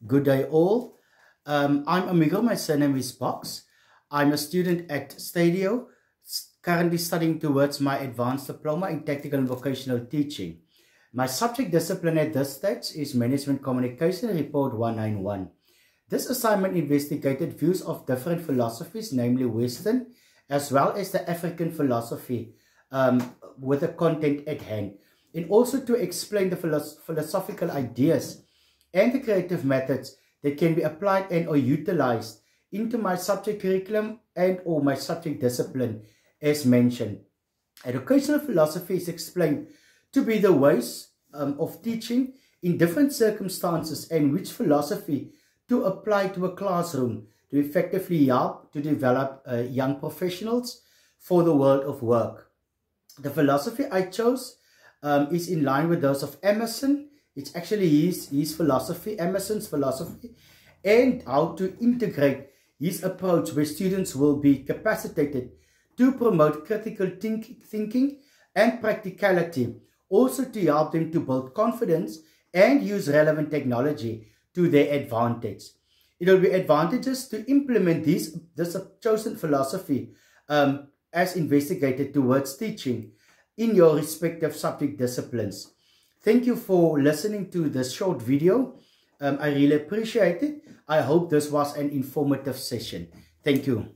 Good day all. I'm Amigo, my surname is Box. I'm a student at Stadio, currently studying towards my advanced diploma in technical and vocational teaching. My subject discipline at this stage is Management Communication Report 191. This assignment investigated views of different philosophies, namely Western, as well as the African philosophy, with the content at hand, and also to explain the philosophical ideas and the creative methods that can be applied and or utilized into my subject curriculum and or my subject discipline as mentioned. Educational philosophy is explained to be the ways of teaching in different circumstances and which philosophy to apply to a classroom to effectively help to develop young professionals for the world of work. The philosophy I chose is in line with those of Emerson. It's actually his philosophy, Emerson's philosophy, and how to integrate his approach where students will be capacitated to promote critical thinking and practicality, also to help them to build confidence and use relevant technology to their advantage. It will be advantageous to implement this chosen philosophy as investigated towards teaching in your respective subject disciplines. Thank you for listening to this short video. I really appreciate it. I hope this was an informative session. Thank you.